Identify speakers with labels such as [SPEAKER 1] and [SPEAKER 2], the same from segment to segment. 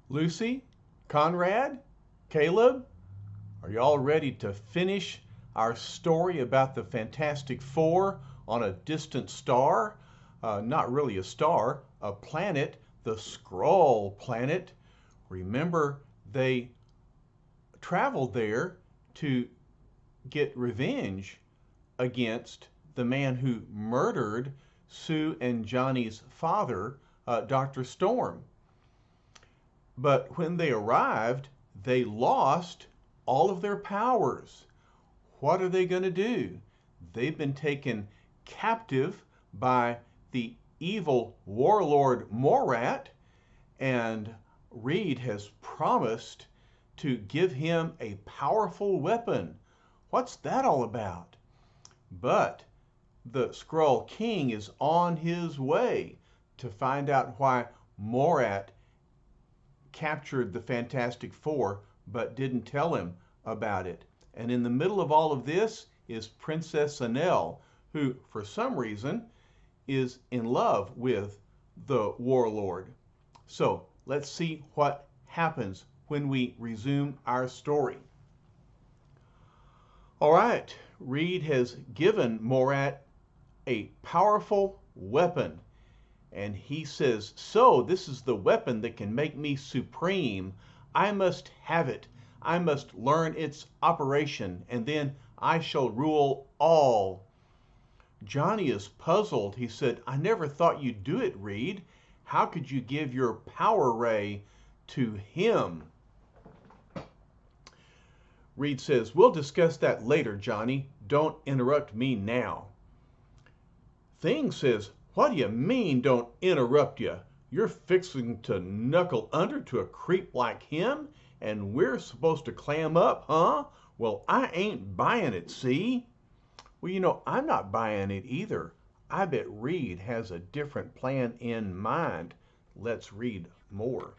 [SPEAKER 1] Lucy, Conrad, Caleb, are y'all ready to finish our story about the Fantastic Four on a distant star? Not really a star, a planet, the Skrull planet. Remember, they traveled there to get revenge against the man who murdered Sue and Johnny's father, Dr. Storm. But when they arrived, they lost all of their powers. What are they going to do? They've been taken captive by the evil warlord Morat, and Reed has promised to give him a powerful weapon. What's that all about? But the Skrull King is on his way to find out why Morat captured the Fantastic Four but didn't tell him about it. And in the middle of all of this is Princess Anel, who, for some reason, is in love with the warlord. So let's see what happens when we resume our story. All right, Reed has given Morat a powerful weapon. And he says, so this is the weapon that can make me supreme. I must have it. I must learn its operation, and then I shall rule all. Johnny is puzzled. He said, I never thought you'd do it, Reed. How could you give your power ray to him? Reed says, we'll discuss that later, Johnny. Don't interrupt me now. Thing says, what do you mean, don't interrupt you? You're fixing to knuckle under to a creep like him, and we're supposed to clam up, huh? Well, I ain't buying it, see? Well, I'm not buying it either. I bet Reed has a different plan in mind. Let's read more.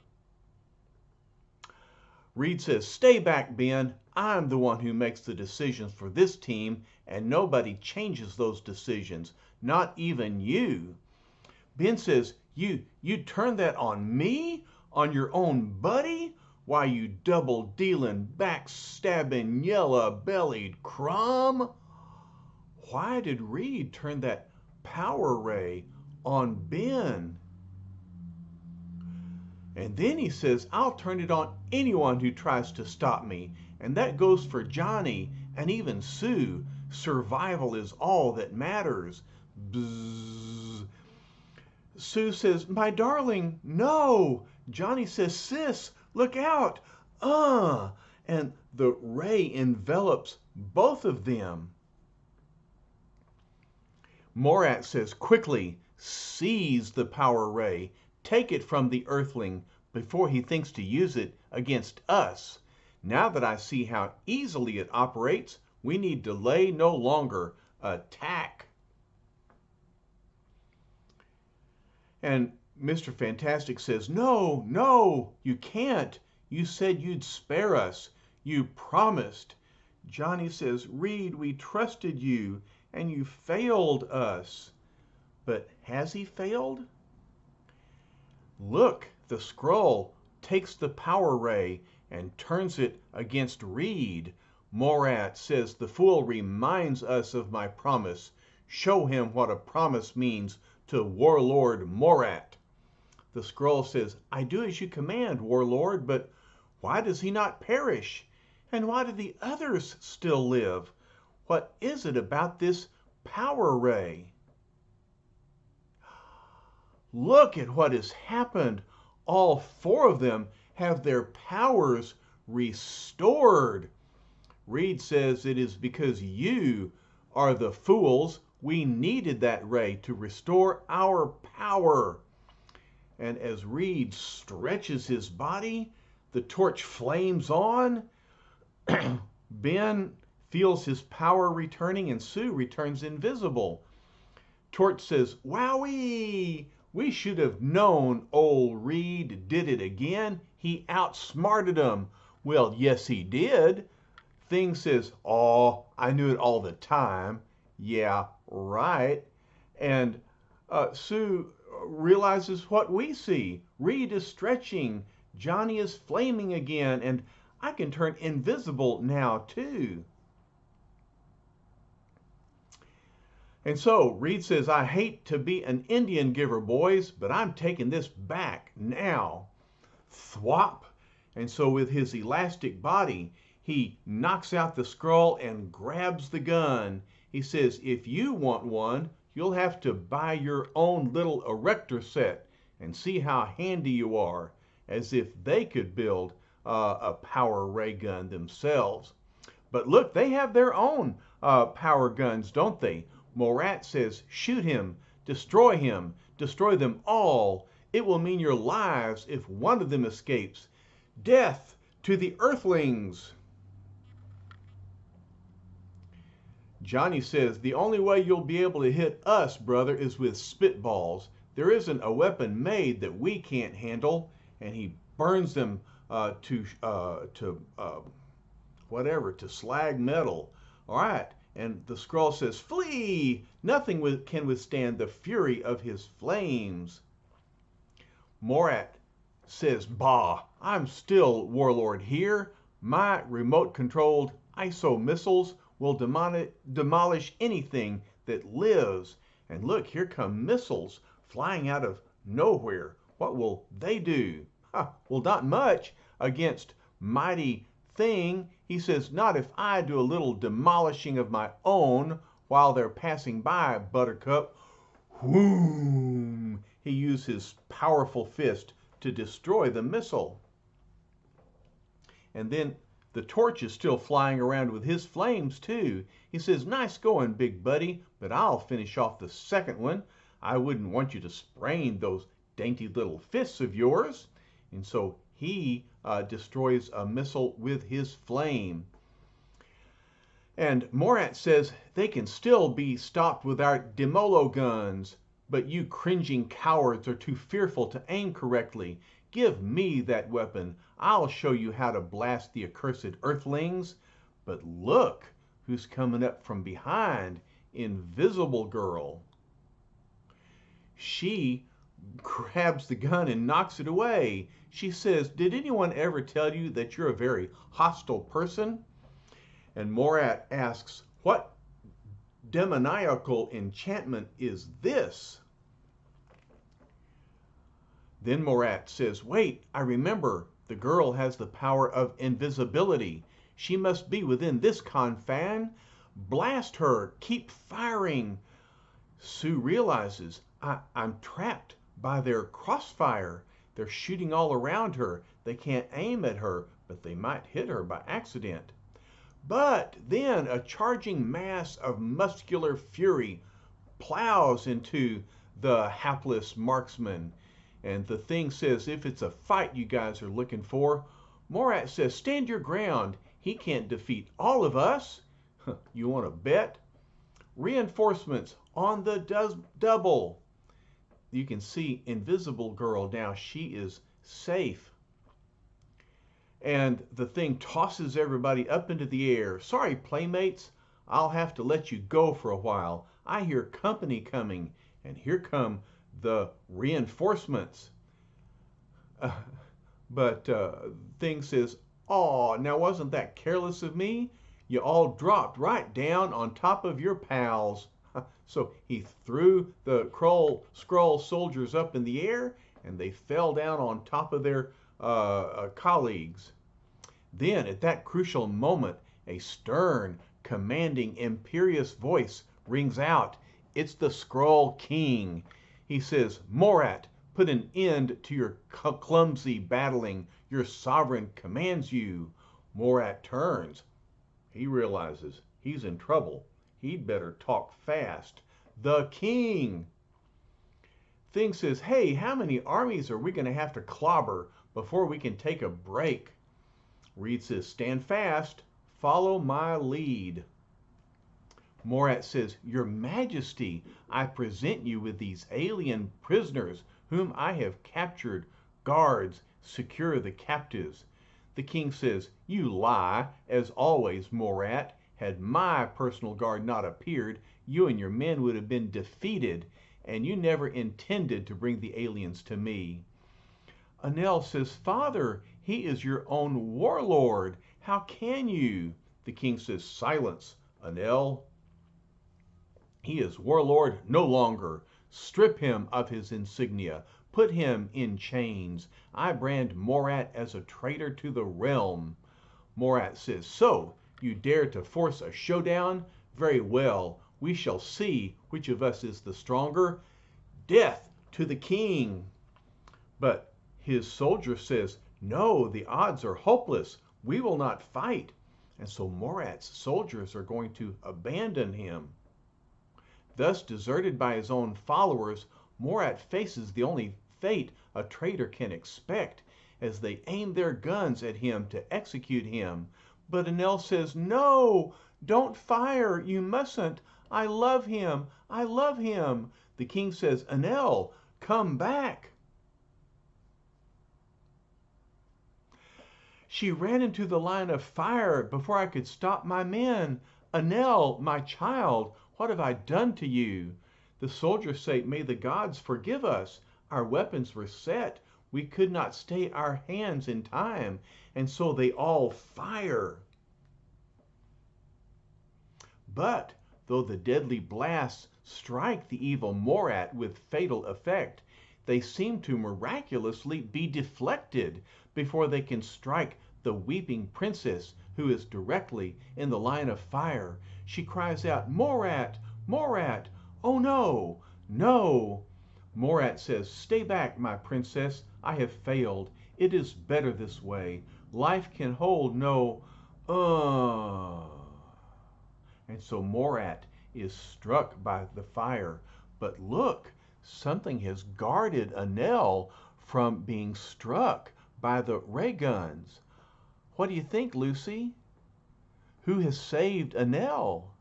[SPEAKER 1] Reed says, stay back, Ben. I'm the one who makes the decisions for this team, and nobody changes those decisions. Not even you. Ben says, you turned that on me? On your own buddy? Why, you double-dealing, backstabbing, yellow-bellied crumb? Why did Reed turn that power ray on Ben? And then he says, I'll turn it on anyone who tries to stop me. And that goes for Johnny and even Sue. Survival is all that matters. Bzzz. Sue says, my darling, no. Johnny says, sis, look out. And the ray envelops both of them. Morat says, quickly, seize the power ray. Take it from the Earthling before he thinks to use it against us. Now that I see how easily it operates, we need delay no longer. Attack. And Mr. Fantastic says, no, you can't. You said you'd spare us. You promised. Johnny says, Reed, we trusted you, and you failed us. But has he failed? Look, the Skrull takes the power ray and turns it against Reed. Morat says, the fool reminds us of my promise. Show him what a promise means to Warlord Morat. The Skrull says, I do as you command, Warlord, but why does he not perish? And why do the others still live? What is it about this power ray? Look at what has happened. All four of them have their powers restored. Reed says it is because you are the fools. We needed that ray to restore our power. And as Reed stretches his body, the torch flames on. Ben feels his power returning, and Sue returns invisible. Torch says, wowee! We should have known old Reed did it again. He outsmarted him. Well, yes, he did. Thing says, oh, I knew it all the time. Yeah, right. And Sue realizes what we see. Reed is stretching, Johnny is flaming again, and I can turn invisible now too. And so Reed says, I hate to be an Indian giver, boys, but I'm taking this back now. Thwop. And so with his elastic body, he knocks out the Skrull and grabs the gun. He says, if you want one, you'll have to buy your own little erector set and see how handy you are, as if they could build a power ray gun themselves. But look, they have their own power guns, don't they? Morat says, shoot him, destroy them all. It will mean your lives if one of them escapes. Death to the Earthlings. Johnny says, the only way you'll be able to hit us, brother, is with spitballs. There isn't a weapon made that we can't handle. And he burns them to slag metal. All right. And the Skrull says, flee! Nothing can withstand the fury of his flames. Morat says, bah, I'm still warlord here. My remote-controlled ISO missiles will demolish anything that lives. And look, here come missiles flying out of nowhere. What will they do? Well, not much against mighty Thing. He says, not if I do a little demolishing of my own while they're passing by, Buttercup. Whoom! He used his powerful fist to destroy the missile. And then the torch is still flying around with his flames too. He says, nice going, big buddy, but I'll finish off the second one. I wouldn't want you to sprain those dainty little fists of yours. And so he destroys a missile with his flame. And Morat says they can still be stopped with our Demolo guns, but you cringing cowards are too fearful to aim correctly. Give me that weapon. I'll show you how to blast the accursed Earthlings. But look who's coming up from behind, Invisible Girl. She grabs the gun and knocks it away. She says, did anyone ever tell you that you're a very hostile person? And Morat asks, what demoniacal enchantment is this? Then Morat says, wait, I remember. The girl has the power of invisibility. She must be within this confine. Blast her. Keep firing. Sue realizes, I'm trapped by their crossfire. They're shooting all around her. They can't aim at her, but they might hit her by accident. But then a charging mass of muscular fury plows into the hapless marksman. And the thing says, if it's a fight you guys are looking for, Morat says, stand your ground. He can't defeat all of us. You want to bet? Reinforcements on the double. You can see Invisible Girl now. She is safe. And the thing tosses everybody up into the air. Sorry, playmates. I'll have to let you go for a while. I hear company coming. And here come the reinforcements. But Thing says, aw, now wasn't that careless of me? You all dropped right down on top of your pals. So he threw the Skrull soldiers up in the air, and they fell down on top of their colleagues. Then, at that crucial moment, a stern, commanding, imperious voice rings out. It's the Skrull King. He says, Morat, put an end to your clumsy battling. Your sovereign commands you. Morat turns. He realizes he's in trouble. He'd better talk fast. The king. Thing says, hey, how many armies are we going to have to clobber before we can take a break? Reed says, stand fast. Follow my lead. Morat says, Your Majesty, I present you with these alien prisoners whom I have captured. Guards, secure the captives. The king says, You lie. As always, Morat. Had my personal guard not appeared, you and your men would have been defeated, and you never intended to bring the aliens to me. Anel says, Father, he is your own warlord. How can you? The king says, Silence, Anel. He is warlord no longer. Strip him of his insignia. Put him in chains. I brand Morat as a traitor to the realm. Morat says, So, you dare to force a showdown? Very well, we shall see which of us is the stronger. Death to the king! But his soldier says, No, the odds are hopeless. We will not fight. And so Morat's soldiers are going to abandon him. Thus, deserted by his own followers, Morat faces the only fate a traitor can expect as they aim their guns at him to execute him. But Anel says, No, don't fire. You mustn't. I love him. I love him. The king says, Anel, come back. She ran into the line of fire before I could stop my men. Anel, my child, what have I done to you? The soldiers say, May the gods forgive us. Our weapons were set. We could not stay our hands in time. And so they all fire. But though the deadly blasts strike the evil Morat with fatal effect, they seem to miraculously be deflected before they can strike the weeping princess who is directly in the line of fire. She cries out, Morat, Morat, oh no, no. Morat says, Stay back, my princess. I have failed. It is better this way. Life can hold no, And so Morat is struck by the fire. But look, something has guarded Anel from being struck by the ray guns. What do you think, Lucy? Who has saved Anel?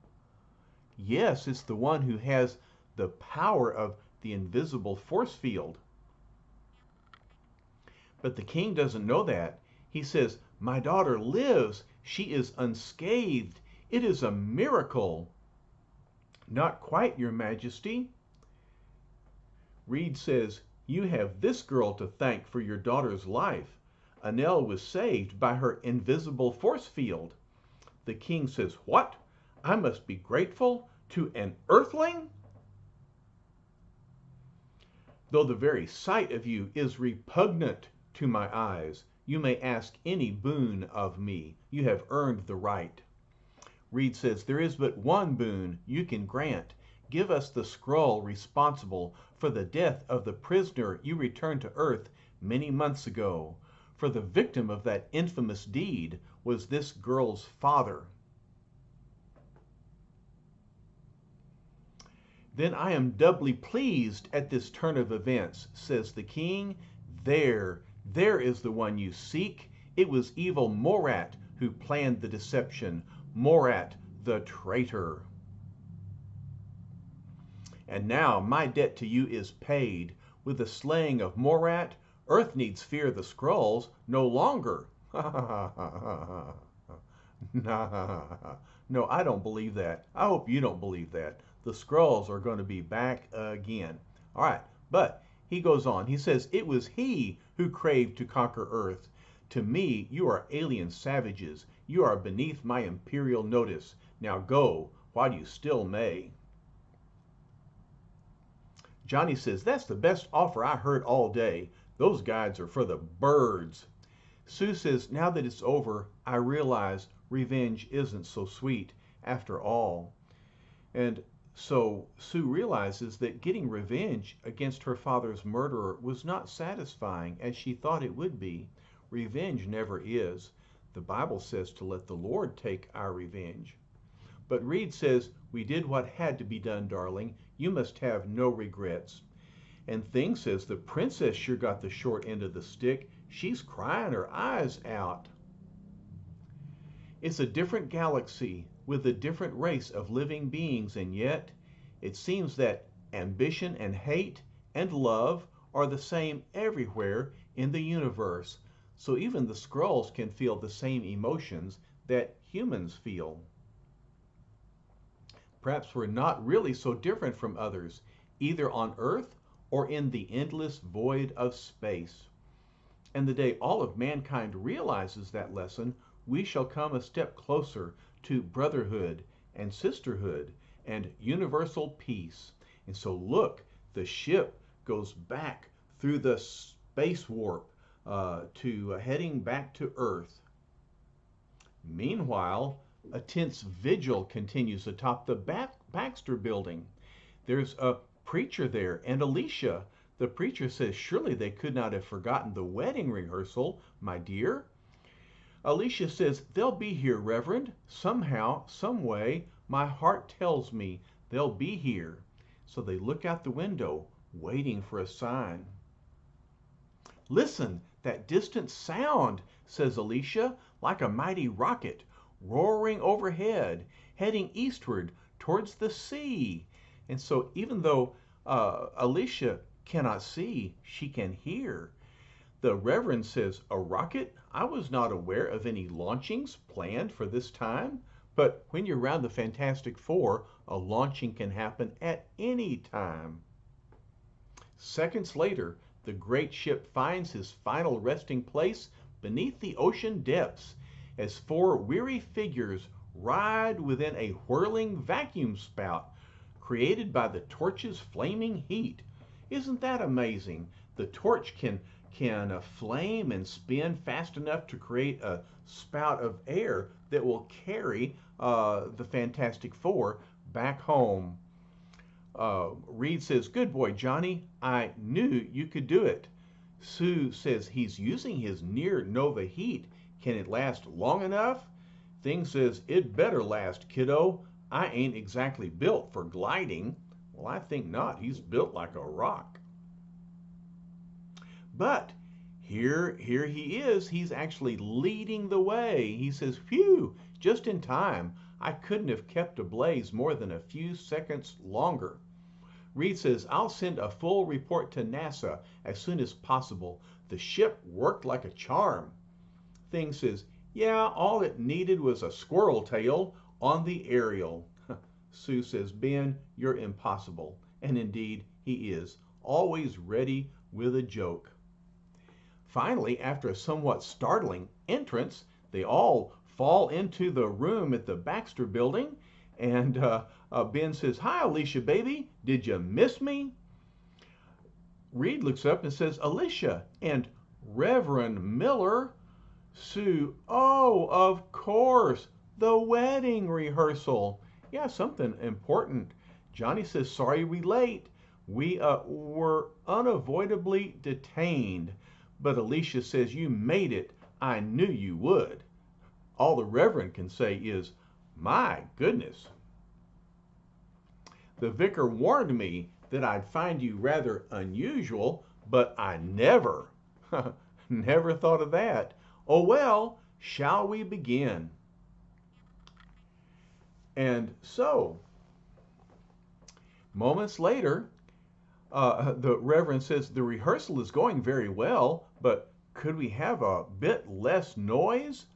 [SPEAKER 1] Yes, it's the one who has the power of the invisible force field. But the king doesn't know that. He says, My daughter lives. She is unscathed. It is a miracle. Not quite, your majesty. Reed says, You have this girl to thank for your daughter's life. Anel was saved by her invisible force field. The king says, What? I must be grateful to an earthling? Though the very sight of you is repugnant to my eyes, you may ask any boon of me. You have earned the right. Reed says, There is but one boon you can grant. Give us the scroll responsible for the death of the prisoner you returned to Earth many months ago. For the victim of that infamous deed was this girl's father. Then I am doubly pleased at this turn of events, says the king. There is the one you seek. It was evil Morat who planned the deception. Morat the traitor. And now my debt to you is paid. With the slaying of Morat, Earth needs fear the Skrulls no longer. No, I don't believe that. I hope you don't believe that. The Skrulls are going to be back again. All right, but he goes on. He says, It was he who craved to conquer Earth. To me, you are alien savages. You are beneath my imperial notice. Now go, while you still may. Johnny says, That's the best offer I heard all day. Those guides are for the birds. Sue says, Now that it's over, I realize revenge isn't so sweet after all. And so Sue realizes that getting revenge against her father's murderer was not satisfying as she thought it would be. Revenge never is. The Bible says to let the Lord take our revenge. But Reed says, We did what had to be done, darling. You must have no regrets. And Thing says, The princess sure got the short end of the stick. She's crying her eyes out. It's a different galaxy with a different race of living beings, and yet it seems that ambition and hate and love are the same everywhere in the universe. So even the Skrulls can feel the same emotions that humans feel. Perhaps we're not really so different from others, either on Earth or in the endless void of space. And the day all of mankind realizes that lesson, we shall come a step closer to brotherhood and sisterhood and universal peace. And so look, the ship goes back through the space warp to heading back to Earth. Meanwhile, a tense vigil continues atop the Baxter building. There's a preacher there and Alicia. The preacher says, surely they could not have forgotten the wedding rehearsal, my dear. Alicia says, they'll be here, Reverend. Somehow, some way, my heart tells me they'll be here. So they look out the window, waiting for a sign. Listen, that distant sound, says Alicia, like a mighty rocket, roaring overhead, heading eastward towards the sea. And so even though Alicia cannot see, she can hear. The Reverend says, a rocket? I was not aware of any launchings planned for this time. But when you're around the Fantastic Four, a launching can happen at any time. Seconds later, the great ship finds his final resting place beneath the ocean depths as four weary figures ride within a whirling vacuum spout created by the torch's flaming heat. Isn't that amazing? The torch can flame and spin fast enough to create a spout of air that will carry the Fantastic Four back home. Reed says, good boy, Johnny. I knew you could do it. Sue says he's using his near nova heat. Can it last long enough? Thing says, it better last, kiddo. I ain't exactly built for gliding. Well, I think not. He's built like a rock. But here he is. He's actually leading the way. He says, phew, just in time. I couldn't have kept ablaze more than a few seconds longer. Reed says, I'll send a full report to NASA as soon as possible. The ship worked like a charm. Thing says, yeah, all it needed was a squirrel tail on the aerial. Sue says, Ben, you're impossible. And indeed, he is, always ready with a joke. Finally, after a somewhat startling entrance, they all fall into the room at the Baxter building. And Ben says, hi, Alicia, baby. Did you miss me? Reed looks up and says, Alicia and Reverend Miller. Sue, oh, of course, the wedding rehearsal. Yeah, something important. Johnny says, sorry we late. We were unavoidably detained. But Alicia says, you made it. I knew you would. All the Reverend can say is, my goodness. The vicar warned me that I'd find you rather unusual, but I never thought of that. Oh well, shall we begin? And so, moments later, the Reverend says, the rehearsal is going very well, but could we have a bit less noise?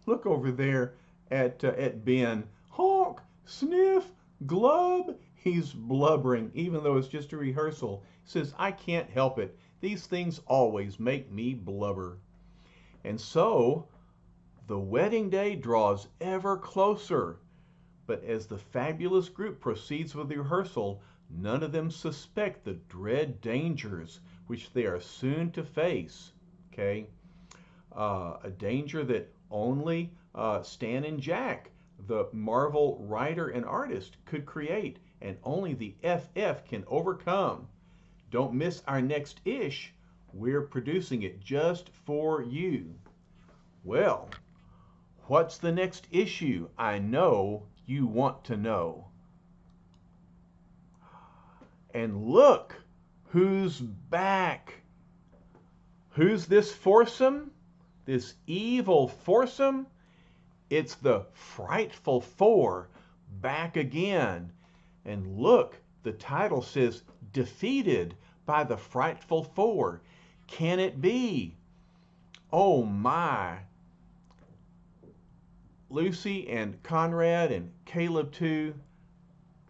[SPEAKER 1] Look over there at Ben. Honk, sniff, glub. He's blubbering, even though it's just a rehearsal. He says, I can't help it. These things always make me blubber. And so, the wedding day draws ever closer. But as the fabulous group proceeds with the rehearsal, none of them suspect the dread dangers which they are soon to face. Okay? A danger that only Stan and Jack, the Marvel writer and artist, could create, and only the FF can overcome. Don't miss our next ish. We're producing it just for you. Well, what's the next issue? I know you want to know. And look, who's back? Who's this foursome? This evil foursome? It's the Frightful Four back again. And look, the title says, Defeated by the Frightful Four. Can it be? Oh my. Lucy and Conrad and Caleb too,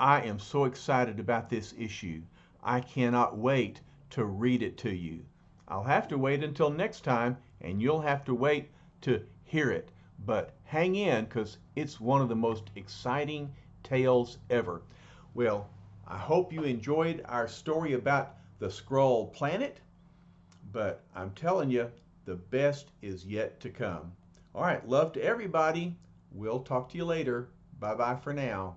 [SPEAKER 1] I am so excited about this issue. I cannot wait to read it to you. I'll have to wait until next time, and you'll have to wait to hear it. But hang in, because it's one of the most exciting tales ever. Well, I hope you enjoyed our story about the Skrull planet, but I'm telling you, the best is yet to come. All right, love to everybody. We'll talk to you later. Bye-bye for now.